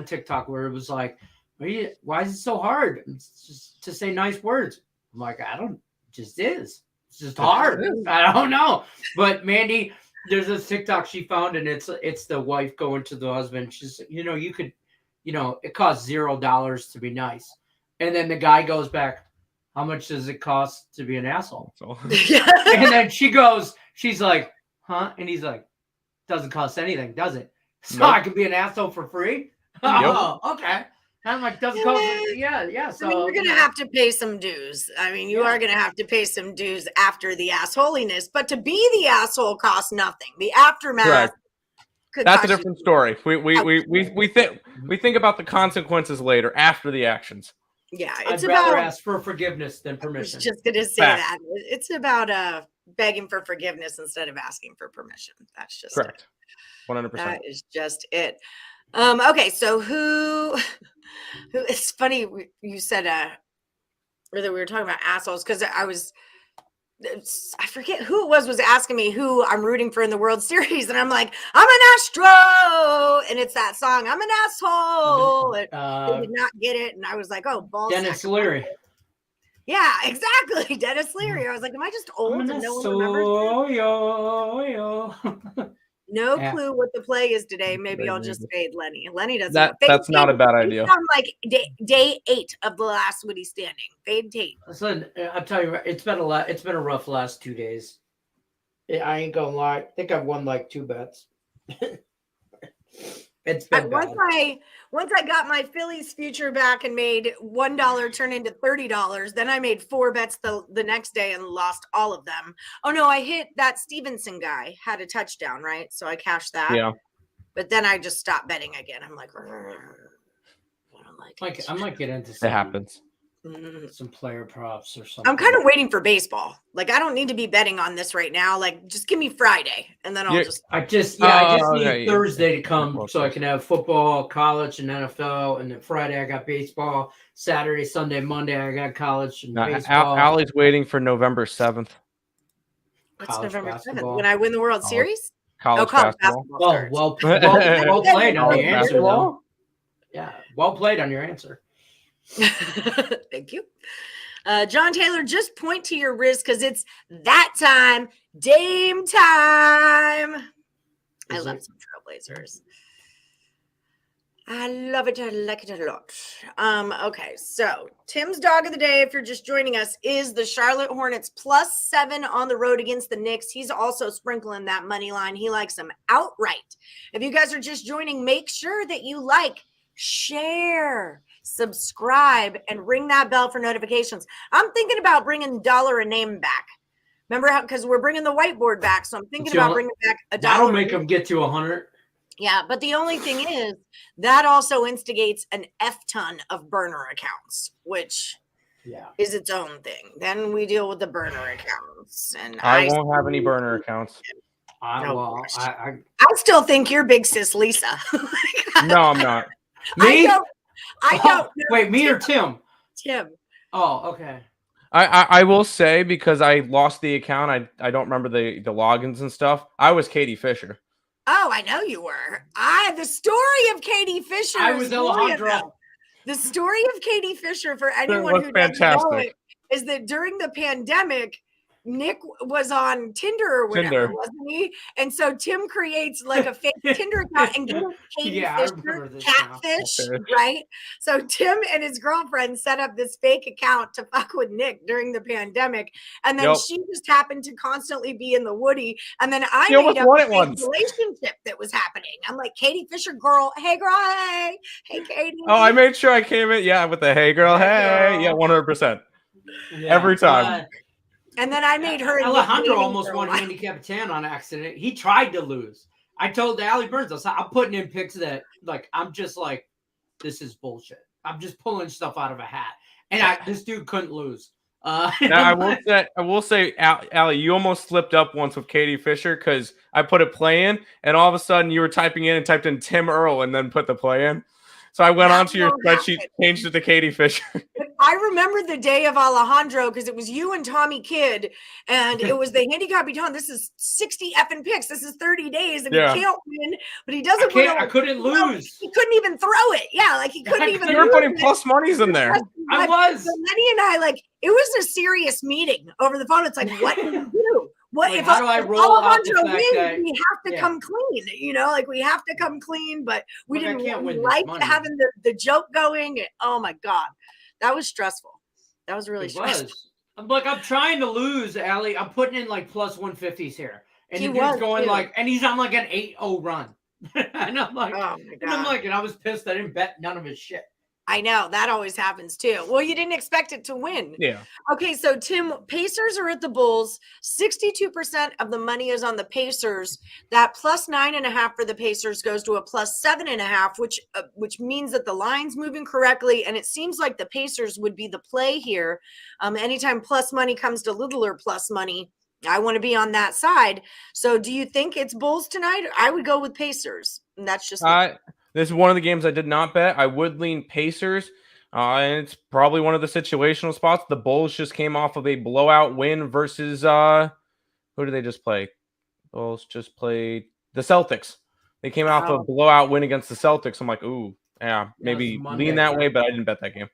TikTok where it was like, why is it so hard? It's just to say nice words. I'm like, it just is. It's just hard. I don't know. But Mandy, there's this TikTok she found, and it's the wife going to the husband. She's, you could, it costs $0 to be nice. And then the guy goes back, how much does it cost to be an asshole? And then she's like, huh? And he's like, doesn't cost anything, does it? So I can be an asshole for free? Oh, okay. I'm like, doesn't cost yeah. So you're gonna have to pay some dues. I mean, you are gonna have to pay some dues after the assholiness, but to be the asshole costs nothing. The aftermath. That's a different story. We think about the consequences later after the actions. Yeah, I'd rather ask for forgiveness than permission. I was just gonna say that. It's about begging for forgiveness instead of asking for permission. That's just correct. 100%. That is just it. Okay, so who it's funny you said that we were talking about assholes because I forget who it was asking me who I'm rooting for in the World Series, and I'm like, I'm an Astro, and it's that song, I'm an asshole. They did not get it, and I was like, oh, balls. Dennis Leary. Yeah, exactly, Dennis Leary. I was like, am I just old and no one remembers? No clue what the play is today. Maybe I'll just fade Lenny. Lenny doesn't. That's not a bad idea. I'm like day 8 of the last Woody standing. Fade Tate. Listen, I'll tell you, it's been a rough last 2 days. I ain't gonna lie. I think I've won like 2 bets. It's been bad. Once I got my Phillies future back and made $1 turn into $30, then I made 4 bets the next day and lost all of them. Oh no, I hit that Stevenson guy, had a touchdown, right? So I cashed that. Yeah. But then I just stopped betting again. I'm like, I might get into it happens. Some player props or something. I'm kind of waiting for baseball. Like, I don't need to be betting on this right now. Like, just give me Friday, and then I just need Thursday to come so I can have football, college, and NFL, and then Friday I got baseball. Saturday, Sunday, Monday I got college and baseball. Allie's waiting for November 7th. What's November 7th? When I win the World Series? College basketball. Well played on the answer, though. Yeah, well played on your answer. Thank you. John Taylor, just point to your wrist because it's that time. Dame time. I love some Trailblazers. I love it. I like it a lot. Okay, so Tim's dog of the day, if you're just joining us, is the Charlotte Hornets +7 on the road against the Knicks. He's also sprinkling that money line. He likes them outright. If you guys are just joining, make sure that you like, share, subscribe, and ring that bell for notifications. I'm thinking about bringing $1 a name back. Remember how, because we're bringing the whiteboard back, so I'm thinking about bringing back $1. That'll make them get to 100. Yeah, but the only thing is that also instigates an F ton of burner accounts, which is its own thing. Then we deal with the burner accounts, and I won't have any burner accounts. I still think you're big sis Lisa. No, I'm not. Me? I don't. Wait, me or Tim? Tim. Oh, okay. I will say, because I lost the account, I don't remember the logins and stuff. I was Katie Fisher. Oh, I know you were. The story of Katie Fisher. I was Alejandro. The story of Katie Fisher, for anyone who doesn't know it, is that during the pandemic, Nick was on Tinder or whatever, Tinder. wasn't he? And so Tim creates like a fake Tinder account and gets Katie Fisher, catfish, right? So Tim and his girlfriend set up this fake account to fuck with Nick during the pandemic. And then she just happened to constantly be in the Woody. And then I made up a fake relationship that was happening. I'm like, Katie Fisher, girl, hey girl, hey Katie. Oh, I made sure I came in, with the hey girl, hey, yeah, 100%. Every time. And then I made her. Alejandro almost won Handicapper 10 on accident. He tried to lose. I told Allie Burns, I'm putting in picks that, like, I'm just like, this is bullshit. I'm just pulling stuff out of a hat. And this dude couldn't lose. Now, I will say, Allie, you almost slipped up once with Katie Fisher because I put a play in, and all of a sudden you were typing in and typed in Tim Earl and then put the play in. So I went onto your spreadsheet, changed it to Katie Fisher. I remember the day of Alejandro because it was you and Tommy Kidd, and it was the Handicapper ton. This is 60 effing picks. This is 30 days, and he can't win, but he doesn't. I couldn't lose. He couldn't even throw it. Yeah, like he couldn't even. You were putting plus monies in there. I was. So Lenny and I, like, it was a serious meeting over the phone. It's like, what do you do? What like, if how do I roll Alejandro wins? We have to come clean, like we have to come clean, but we didn't like having the joke going. Oh my God, that was stressful. That was really stressful. I'm trying to lose, Allie. I'm putting in like plus 150s here, and the dude's going and he's on like an 8-0 run, and I'm like, oh my God. And I was pissed. I didn't bet none of his shit. I know that always happens too. Well, you didn't expect it to win. Yeah. Okay, so Tim, Pacers are at the Bulls. 62% of the money is on the Pacers. That plus 9.5 for the Pacers goes to a plus 7.5, which means that the line's moving correctly, and it seems like the Pacers would be the play here. Anytime plus money comes to littler plus money, I want to be on that side. So, do you think it's Bulls tonight? I would go with Pacers, and that's just. This is one of the games I did not bet. I would lean Pacers, and it's probably one of the situational spots. The Bulls just came off of a blowout win versus who did they just play? Bulls just played the Celtics. They came off a blowout win against the Celtics. I'm like, ooh, yeah, maybe lean that way, but I didn't bet that game.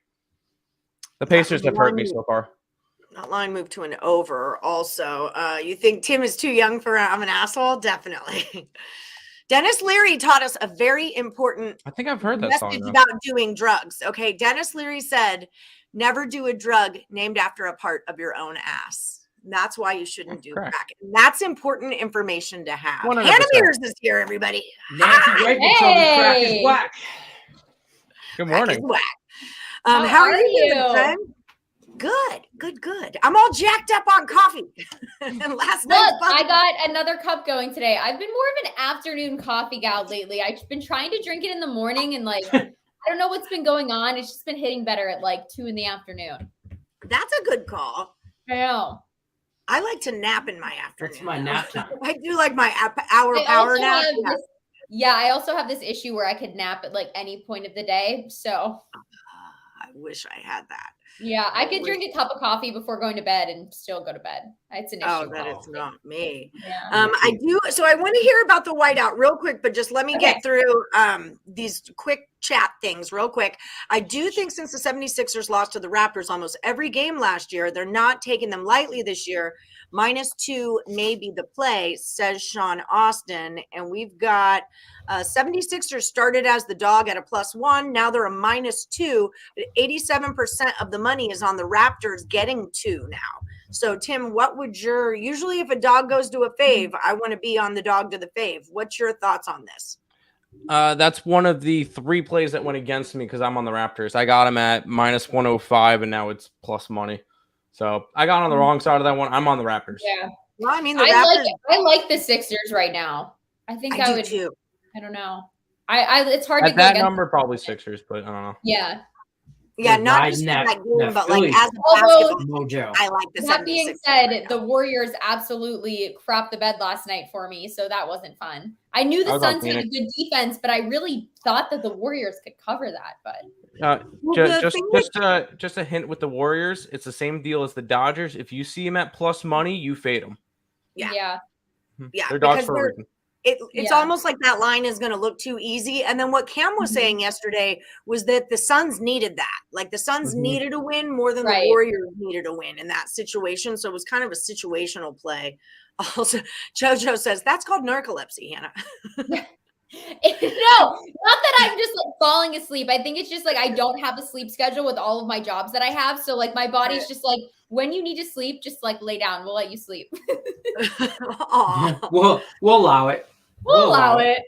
The Pacers have hurt me so far. That line moved to an over also. You think Tim is too young for I'm an asshole? Definitely. Dennis Leary taught us a very important I think I've heard that message song, about doing drugs. Okay. Dennis Leary said, never do a drug named after a part of your own ass. And that's why you shouldn't do crack. And that's important information to have. 100%. Hannah Mears is here, everybody. Nancy Reagan told me crack is whack. Good morning. Whack. How are you doing? Good. I'm all jacked up on coffee. Last night, I got another cup going today. I've been more of an afternoon coffee gal lately. I've been trying to drink it in the morning, and like I don't know what's been going on. It's just been hitting better at like 2 p.m. That's a good call. I know. I like to nap in my afternoon. That's my nap time. I do like my hour power nap. I also have this issue where I could nap at like any point of the day. So I wish I had that. Yeah, I could drink a cup of coffee before going to bed and still go to bed. It's an issue. Oh, that is not me. Yeah. I do. So I want to hear about the whiteout real quick, but just let me get through these quick chat things real quick. I do think since the 76ers lost to the Raptors almost every game last year, they're not taking them lightly this year. -2 may be the play, says Sean Austin. And we've got 76ers started as the dog at a +1. Now they're a -2. But 87% of the money is on the Raptors getting 2 now. So, Tim, what would usually if a dog goes to a fave, I want to be on the dog to the fave. What's your thoughts on this? That's one of the 3 plays that went against me because I'm on the Raptors. I got them at -105, and now it's plus money. So I got on the wrong side of that one. I'm on the Raptors. Yeah. Well, I mean, I like the Sixers right now. I think I would too. I don't know. It's hard at to that number, probably Sixers, but I don't know. Yeah. Yeah, not just that game, but like as a basketball mojo. I like the 76ers. That being said, the Warriors absolutely crapped the bed last night for me, so that wasn't fun. I knew the Suns had a good defense, but I really thought that the Warriors could cover that. But just a hint with the Warriors, it's the same deal as the Dodgers. If you see them at plus money, you fade them. Yeah. They're dogs for a reason. It's almost like that line is going to look too easy. And then what Cam was saying yesterday was that the Suns needed that. Like the Suns needed a win more than the Warriors needed a win in that situation. So it was kind of a situational play. Also, JoJo says that's called narcolepsy, Hannah. No, not that I'm just like falling asleep. I think it's just like I don't have a sleep schedule with all of my jobs that I have. So like my body's just like, when you need to sleep, just like lay down. We'll let you sleep. We'll allow it. We'll allow it.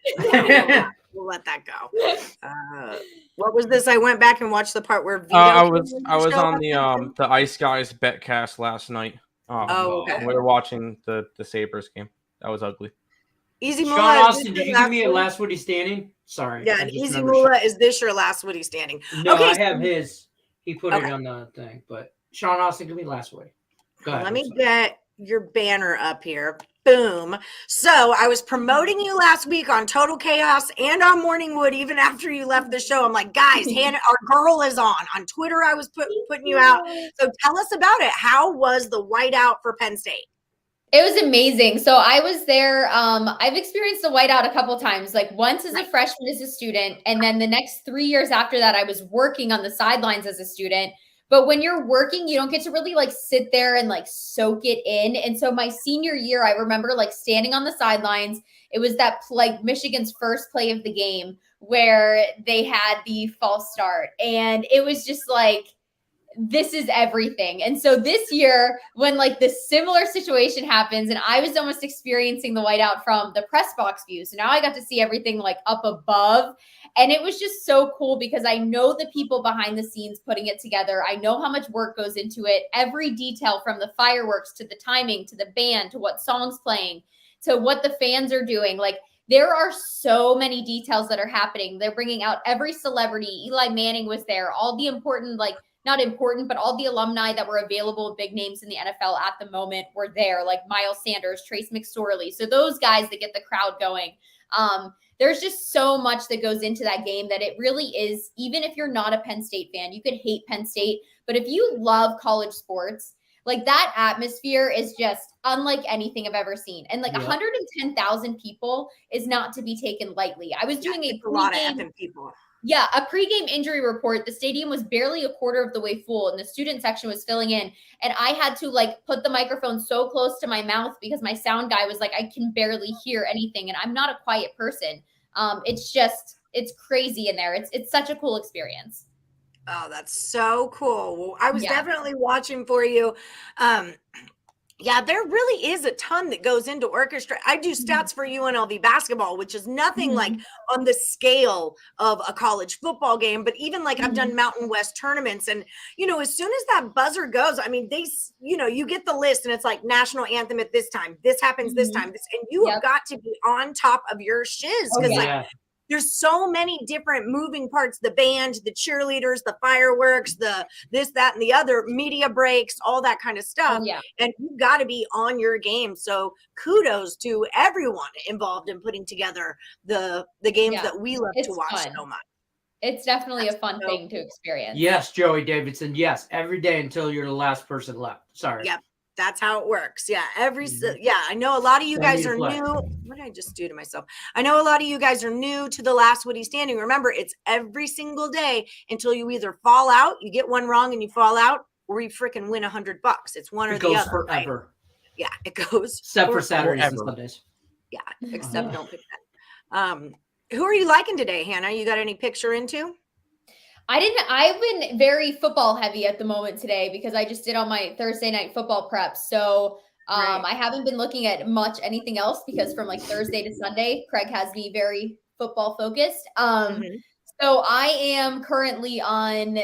We'll let that go. What was this? I went back and watched the part where I was on the Ice Guys betcast last night. Okay. We were watching the Sabres game. That was ugly. Easy Sean Moolah, Austin, did you give me a last Woody standing? Sorry. Yeah, and Easy Moolah, is this your last Woody standing? No, okay, I have his. He put it on the thing, but Sean Austin, give me last Woody. Go ahead. Let me get your banner up here. Boom. So I was promoting you last week on Total Chaos and on Morning Wood, even after you left the show. I'm like, guys, Hannah, our girl is on. On Twitter, I was putting you out. So tell us about it. How was the whiteout for Penn State? It was amazing. So I was there. I've experienced the whiteout a couple of times, like once as a freshman as a student. And then the next 3 years after that, I was working on the sidelines as a student. But when you're working, you don't get to really like sit there and like soak it in. And so my senior year, I remember like standing on the sidelines. It was that like Michigan's first play of the game where they had the false start. And it was just like, this is everything. And so this year, when like the similar situation happens, and I was almost experiencing the whiteout from the press box view. So now I got to see everything like up above. And it was just so cool because I know the people behind the scenes putting it together. I know how much work goes into it. Every detail from the fireworks to the timing, to the band, to what songs playing, to what the fans are doing. Like there are so many details that are happening. They're bringing out every celebrity. Eli Manning was there. All the important, like, not important, but all the alumni that were available, big names in the NFL at the moment were there, like Miles Sanders, Trace McSorley. So those guys that get the crowd going. There's just so much that goes into that game that it really is, even if you're not a Penn State fan, you could hate Penn State, but if you love college sports, like that atmosphere is just unlike anything I've ever seen. And like 110,000 people is not to be taken lightly. I was doing a lot of effing people. Yeah, a pregame injury report. The stadium was barely a quarter of the way full and the student section was filling in. And I had to like put the microphone so close to my mouth because my sound guy was like, I can barely hear anything. And I'm not a quiet person. It's crazy in there. It's such a cool experience. Oh, that's so cool. Well, I was definitely watching for you. Yeah, there really is a ton that goes into orchestra. I do stats for UNLV basketball, which is nothing like on the scale of a college football game, but even like I've done Mountain West tournaments. And, you know, as soon as that buzzer goes, I mean, you get the list and it's like national anthem at this time. This happens this time. And you have got to be on top of your shiz because there's so many different moving parts, the band, the cheerleaders, the fireworks, the this, that, and the other, media breaks, all that kind of stuff. And you've got to be on your game. So kudos to everyone involved in putting together the games that we love to watch so much. It's definitely a fun thing to experience. Yes, Joey Davidson. Yes, every day until you're the last person left. Sorry. Yep. That's how it works. Yeah. I know a lot of you guys are new. What did I just do to myself? I know a lot of you guys are new to the last Woody standing. Remember, it's every single day until you either fall out, you get one wrong and you fall out, or you freaking win $100. It's one or the other. It goes forever. Right? Yeah, it goes. Except for Saturdays and Sundays. Yeah, except don't pick that. Who are you liking today, Hannah? You got any picture into? I've been very football heavy at the moment today because I just did all my Thursday night football prep. So I haven't been looking at much anything else because from like Thursday to Sunday, Craig has me very football focused. So I am currently on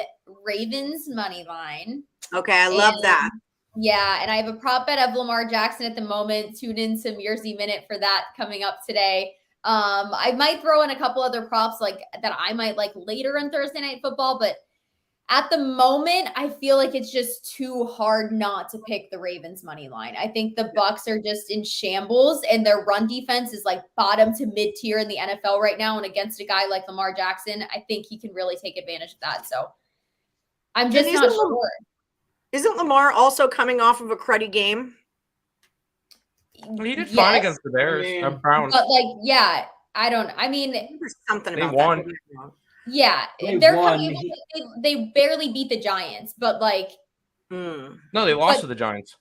Ravens money line. Okay. I love that. Yeah. And I have a prop bet of Lamar Jackson at the moment. Tune in to Mearsy Minute for that coming up today. I might throw in a couple other props like that I might like later in Thursday night football, but at the moment, I feel like it's just too hard not to pick the Ravens money line. I think the Bucs are just in shambles and their run defense is like bottom to mid tier in the NFL right now. And against a guy like Lamar Jackson, I think he can really take advantage of that. So I'm just not sure. Isn't Lamar also coming off of a cruddy game? He did fine against the Bears. Browns. But like, yeah, I mean, there's something they about won. that. Yeah, they're coming. They barely beat the Giants, but like, no, they lost to the Giants.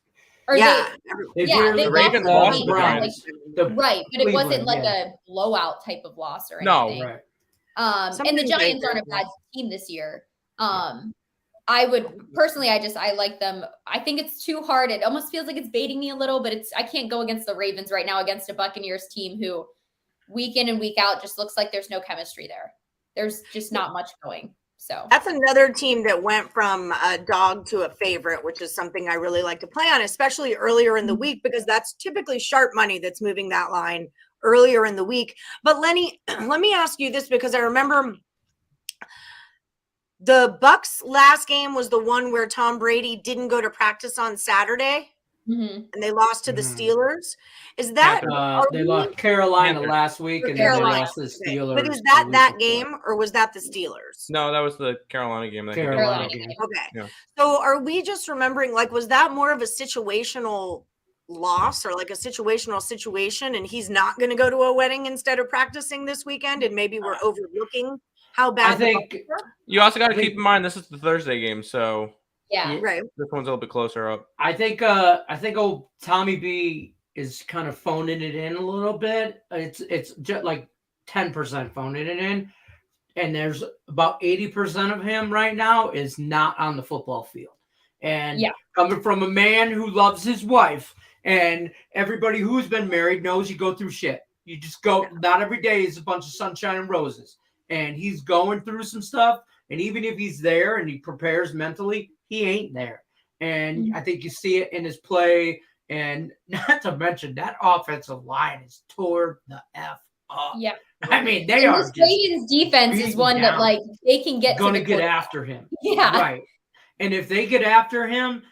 Or yeah, they the Ravens lost to the Giants. Right, but it wasn't like a blowout type of loss or anything. No, right. And the Giants aren't a bad team this year. I would personally, I like them. I think it's too hard. It almost feels like it's baiting me a little, but I can't go against the Ravens right now against a Buccaneers team who week in and week out just looks like there's no chemistry there. There's just not much going. So that's another team that went from a dog to a favorite, which is something I really like to play on, especially earlier in the week, because that's typically sharp money that's moving that line earlier in the week. But Lenny, let me ask you this, because I remember the Bucs last game was the one where Tom Brady didn't go to practice on Saturday. And they lost to the Steelers. Is that they lost Carolina last week, and then they lost the Steelers? But is that game, or was that the Steelers? No, that was the Carolina game. Carolina game. Okay. Yeah. So are we just remembering, like, was that more of a situational loss, or like a situational situation, and he's not going to go to a wedding instead of practicing this weekend, and maybe we're overlooking how bad? I think you also got to keep in mind this is the Thursday game, so. Yeah, right. This one's a little bit closer up. I think old Tommy B is kind of phoning it in a little bit. It's just like 10% phoning it in, and there's about 80% of him right now is not on the football field. And coming from a man who loves his wife, and everybody who's been married knows you go through shit. You just go. Not every day is a bunch of sunshine and roses, and he's going through some stuff. And even if he's there and he prepares mentally, he ain't there. And I think you see it in his play. And not to mention that offensive line is tore the F up. Yeah. I mean, they are. The Ravens defense is one that, like, they can get going to get after him. Yeah. Right. And if they get after him,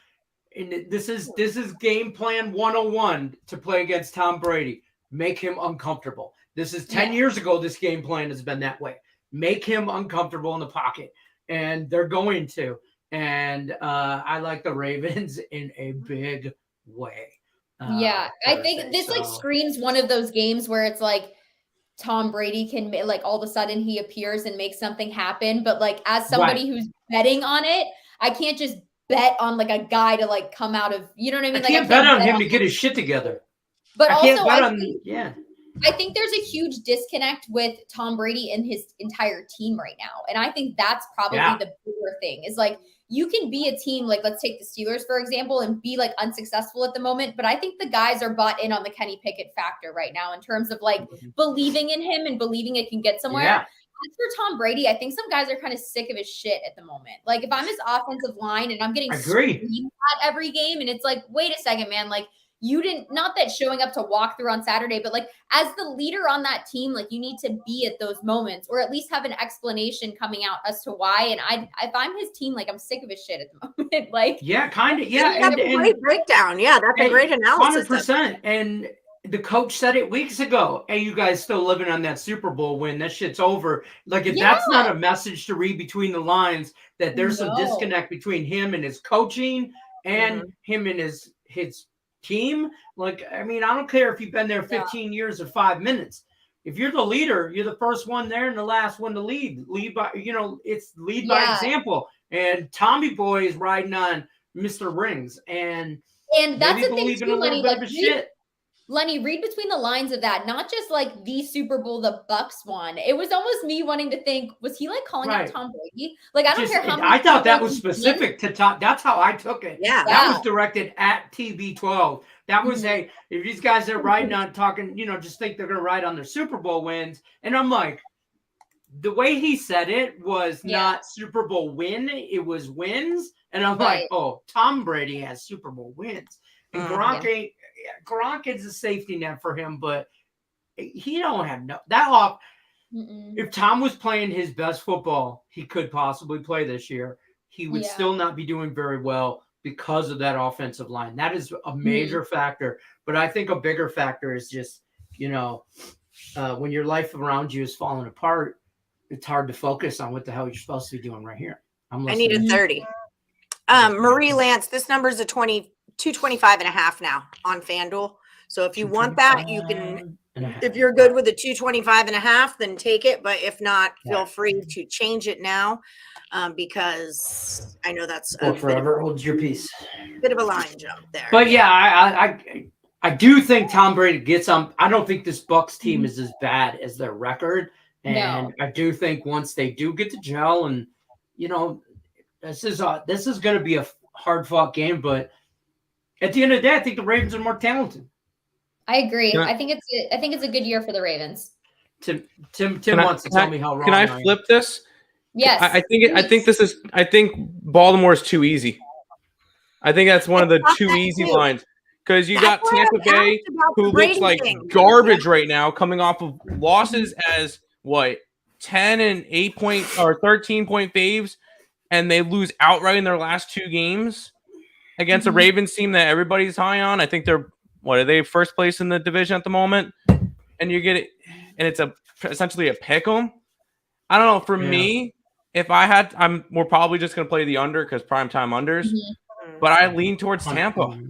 and this is game plan 101 to play against Tom Brady, make him uncomfortable. This is 10 years ago. This game plan has been that way. Make him uncomfortable in the pocket. And they're going to. And I like the Ravens in a big way. I think this like screams one of those games where it's like Tom Brady can, like, all of a sudden he appears and makes something happen. But like, as somebody who's betting on it, I can't just bet on like a guy to like come out of, you know what I mean? I can't bet on him to get his shit together. But also, I think there's a huge disconnect with Tom Brady and his entire team right now. And I think that's probably the bigger thing is like, you can be a team, like, let's take the Steelers, for example, and be like unsuccessful at the moment. But I think the guys are bought in on the Kenny Pickett factor right now in terms of like believing in him and believing it can get somewhere. Yeah. As for Tom Brady, I think some guys are kind of sick of his shit at the moment. Like, if I'm his offensive line and I'm getting screamed at every game, and it's like, wait a second, man, like, you didn't, not that showing up to walk through on Saturday, but like as the leader on that team, like you need to be at those moments or at least have an explanation coming out as to why. And if I'm his team, like I'm sick of his shit at the moment. Like, kind of. Yeah. That's a great breakdown. Yeah. That's a great analysis. 100%. And the coach said it weeks ago. Hey, you guys still living on that Super Bowl win. That shit's over. Like if that's not a message to read between the lines, that there's some disconnect between him and his coaching and him and his team. Like, I mean, I don't care if you've been there 15 years or 5 minutes. If you're the leader, you're the first one there and the last one to lead by, it's lead by example. And Tommy Boy is riding on Mr. Rings, and that's the thing too, Lenny. Like, shit. Lenny, read between the lines of that. Not just like the Super Bowl the Bucs won. It was almost me wanting to think, was he like calling out Tom Brady? Like, I don't care how. I thought that was specific to Tom. That's how I took it. Yeah, that was directed at TB12. That was if these guys are riding on talking, just think they're gonna ride on their Super Bowl wins. And I'm like, the way he said it was not Super Bowl win, it was wins. And I'm like, oh, Tom Brady has Super Bowl wins. And Gronk is a safety net for him, but he don't have if Tom was playing his best football he could possibly play this year, he would still not be doing very well because of that offensive line. That is a major factor. But I think a bigger factor is just, when your life around you is falling apart, it's hard to focus on what the hell you're supposed to be doing right here. I need a 30. Marie Lance, this number is 225.5 now on FanDuel. So if you want that, you can. If you're good with a 225.5, then take it. But if not, feel free to change it now, because I know that's forever holds your peace. Bit of a line jump there. But yeah, I do think Tom Brady gets on. I don't think this Bucs team is as bad as their record, and I do think once they do get to gel, and this is going to be a hard fought game. But at the end of the day, I think the Ravens are more talented. I agree. I think it's a good year for the Ravens. Tim wants to tell me how wrong. Can I flip this? Yes. I think Baltimore is too easy. I think that's one of the too easy lines, because you got Tampa Bay, who looks like garbage right now, coming off of losses as 10 and 8 point or 13 point faves, and they lose outright in their last 2 games against a Ravens team that everybody's high on. I think they're first place in the division at the moment, and you get it, and it's essentially a pick 'em. I don't know. For me, if I had, we're probably just going to play the under because primetime unders, but I lean towards Tampa.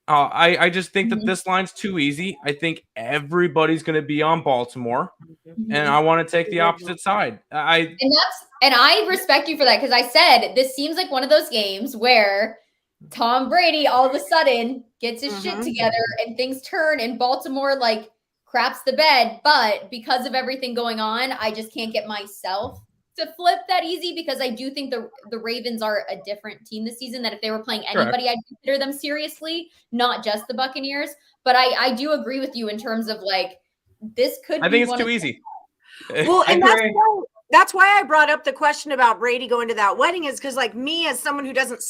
I just think that this line's too easy. I think everybody's going to be on Baltimore, and I want to take the opposite side. And I respect you for that, because I said this seems like one of those games where Tom Brady all of a sudden gets his shit together and things turn, and Baltimore craps the bed. But because of everything going on, I just can't get myself to flip that easy, because I do think the Ravens are a different team this season, that if they were playing anybody, I'd consider them seriously, not just the Buccaneers. But I do agree with you in terms of this could be. I think it's too easy. Well, and that's why I brought up the question about Brady going to that wedding, is because me, as someone who doesn't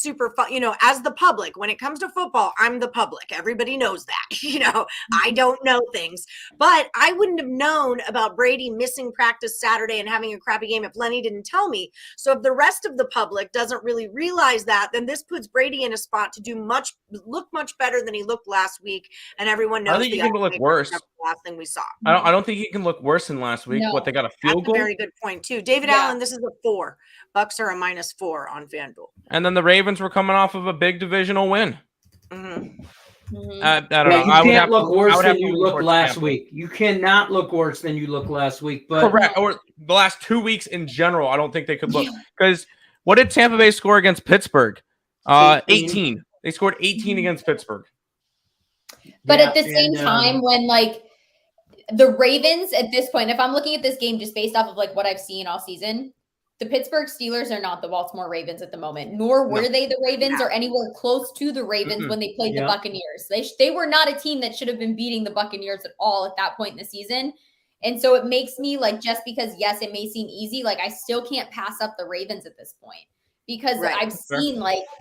as the public, when it comes to football, I'm the public. Everybody knows that, I don't know things, but I wouldn't have known about Brady missing practice Saturday and having a crappy game if Lenny didn't tell me. So if the rest of the public doesn't really realize that, then this puts Brady in a spot to look much better than he looked last week. And everyone knows I think he can look worse. Last thing we saw. I don't think he can look worse than last week. No. What, they got a field goal? A very good point too. David Allen, this is a 4. Bucks are a -4 on FanDuel. And then the Ravens were coming off of a big divisional win. Mm-hmm. I don't know. You can't look worse than you looked last week. You cannot look worse than you looked last week. But correct. Or the last 2 weeks in general, I don't think they could look. Because what did Tampa Bay score against Pittsburgh? 18. They scored 18 against Pittsburgh. But at the same time, when the Ravens at this point, if I'm looking at this game just based off of what I've seen all season, the Pittsburgh Steelers are not the Baltimore Ravens at the moment, nor were they the Ravens or anywhere close to the Ravens when they played the Buccaneers. They were not a team that should have been beating the Buccaneers at all at that point in the season. And so it makes me just because, yes, it may seem easy, I still can't pass up the Ravens at this point. Because I've seen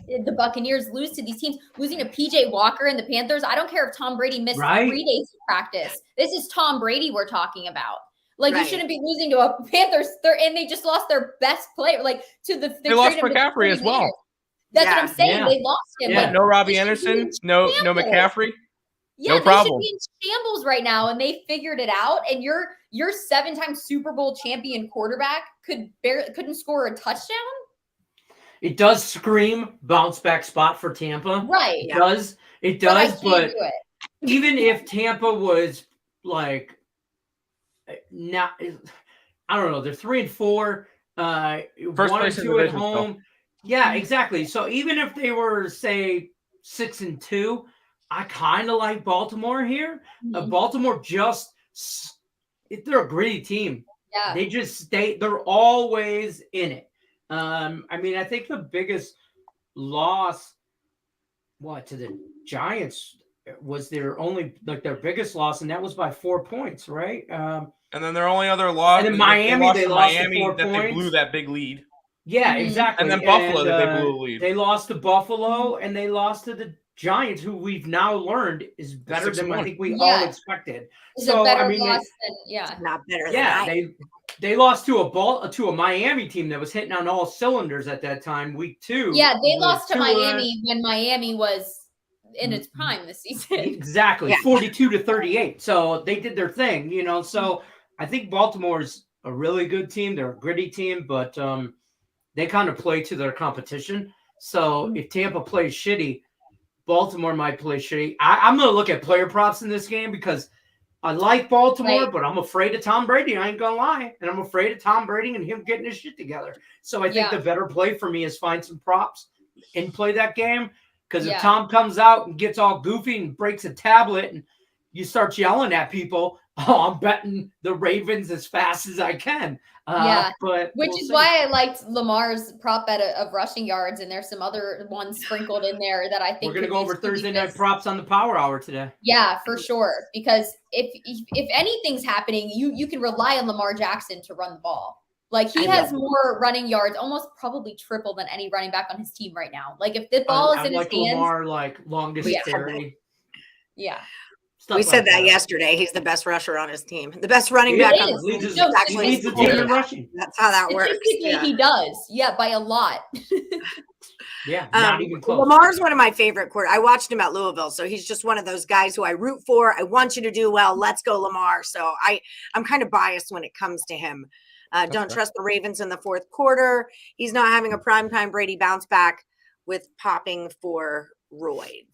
the Buccaneers lose to these teams, losing to PJ Walker and the Panthers. I don't care if Tom Brady missed 3 days of practice. This is Tom Brady we're talking about. You shouldn't be losing to a Panthers, and they just lost their best player. They lost McCaffrey as well. That's what I'm saying. Yeah. They lost him. Yeah. No Robbie Anderson, no McCaffrey. Yeah, no problem. They should be in shambles right now, and they figured it out. And your 7-time Super Bowl champion quarterback couldn't score a touchdown. It does scream bounce back spot for Tampa. Right. It does. It does. But even if Tampa was not, I don't know, they're 3-4, 1-2 at home. Yeah, exactly. So even if they were, say, 6-2, I kind of like Baltimore here. Baltimore they're a gritty team. Yeah. They're always in it. I think the biggest loss, to the Giants was their biggest loss, and that was by 4 points, right? And then their only other loss, and in Miami, they lost Miami 4 points. They blew that big lead. Yeah, exactly. And then Buffalo, that they blew a lead. They lost to Buffalo, and they lost to the Giants, who we've now learned is better than I think we all expected. It's a better loss than, not better than they lost to a Miami team that was hitting on all cylinders at that time, week 2. Yeah, they lost to Miami when Miami was in its prime this season. Exactly, 42-38. So they did their thing, So I think Baltimore's a really good team. They're a gritty team, but they kind of play to their competition. So if Tampa plays shitty, Baltimore might play shitty. I'm going to look at player props in this game because I like Baltimore, but I'm afraid of Tom Brady. I ain't going to lie. And I'm afraid of Tom Brady and him getting his shit together. So I think the better play for me is find some props and play that game. Because if Tom comes out and gets all goofy and breaks a tablet and you start yelling at people, I'm betting the Ravens as fast as I can. Which is why I liked Lamar's prop bet of rushing yards, and there's some other ones sprinkled in there that I think we're going to go over Thursday night props on the Power Hour today. Yeah, for sure. Because if anything's happening, you can rely on Lamar Jackson to run the ball. Like he has more running yards, almost probably triple than any running back on his team right now. Like if the ball is in his hands, Lamar, like longest carry. Yeah. We said that yesterday. He's the best rusher on his team. The best running back on his team. He leads the team in rushing. That's how that works. He does. Yeah, by a lot. Not even close. Lamar's one of my favorite quarterbacks. I watched him at Louisville, so he's just one of those guys who I root for. I want you to do well. Let's go, Lamar. So I'm kind of biased when it comes to him. Don't trust the Ravens in the fourth quarter. He's not having a primetime Brady bounce back with popping for roids.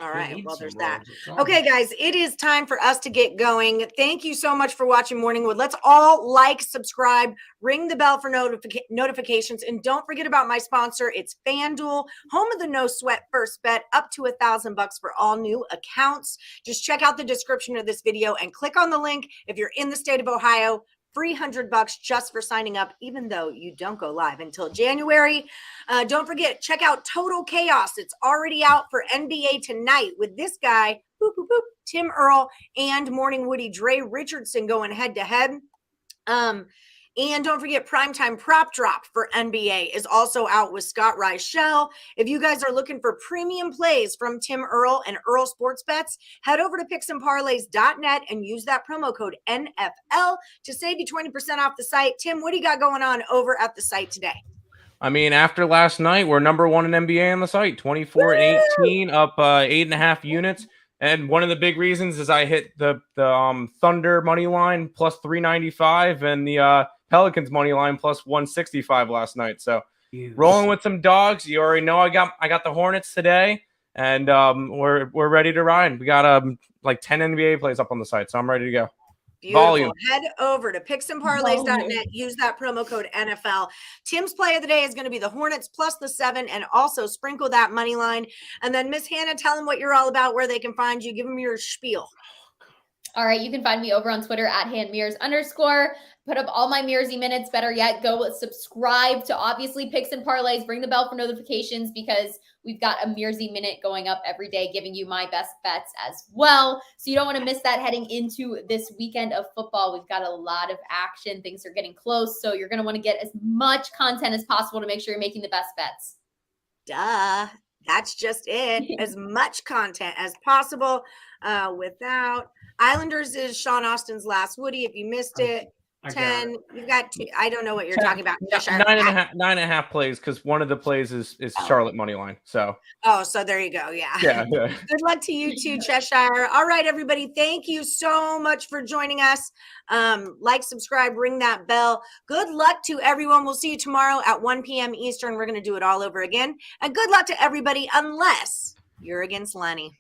All right. Well, there's that. Okay, guys, it is time for us to get going. Thank you so much for watching Morningwood. Let's all like, subscribe, ring the bell for notifications. And don't forget about my sponsor. It's FanDuel, home of the no sweat first bet, up to $1,000 for all new accounts. Just check out the description of this video and click on the link if you're in the state of Ohio. $300 just for signing up, even though you don't go live until January. Don't forget, check out Total Chaos. It's already out for NBA tonight with this guy, Tim Earl, and Morning Woody Dre Richardson going head to head. And don't forget, Primetime Prop Drop for NBA is also out with Scott Reichel. If you guys are looking for premium plays from Tim Earl and Earl Sports Bets, head over to picksandparlays.net and use that promo code NFL to save you 20% off the site. Tim, what do you got going on over at the site today? I mean, after last night, we're number one in NBA on the site, 24-18, up 8.5 units. And one of the big reasons is I hit the Thunder money line plus 395 and the Pelicans money line plus 165 last night. So rolling with some dogs. You already know I got the Hornets today, and we're ready to ride. We got like 10 NBA plays up on the site, so I'm ready to go. Beautiful. Volume. Head over to picksandparlays.net. Use that promo code NFL. Tim's play of the day is going to be the Hornets plus the 7, and also sprinkle that money line. And then Miss Hannah, tell them what you're all about, where they can find you. Give them your spiel. All right, you can find me over on Twitter at @handmirrors_. Put up all my Mirrorsy minutes. Better yet, go subscribe to obviously Picks and Parlays. Ring the bell for notifications because we've got a Mirrorsy minute going up every day, giving you my best bets as well. So you don't want to miss that heading into this weekend of football. We've got a lot of action. Things are getting close, so you're going to want to get as much content as possible to make sure you're making the best bets. Duh. That's just it. As much content as possible. Without Islanders is Sean Austin's last Woody. If you missed it, 10. You've got 2. I don't know what you're talking about. 9.5 plays because one of the plays is Charlotte money line. So so there you go. Yeah. Good luck to you too, Cheshire. All right, everybody. Thank you so much for joining us. Like, subscribe, ring that bell. Good luck to everyone. We'll see you tomorrow at 1 p.m. Eastern. We're going to do it all over again. And good luck to everybody, unless you're against Lenny.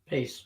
Peace.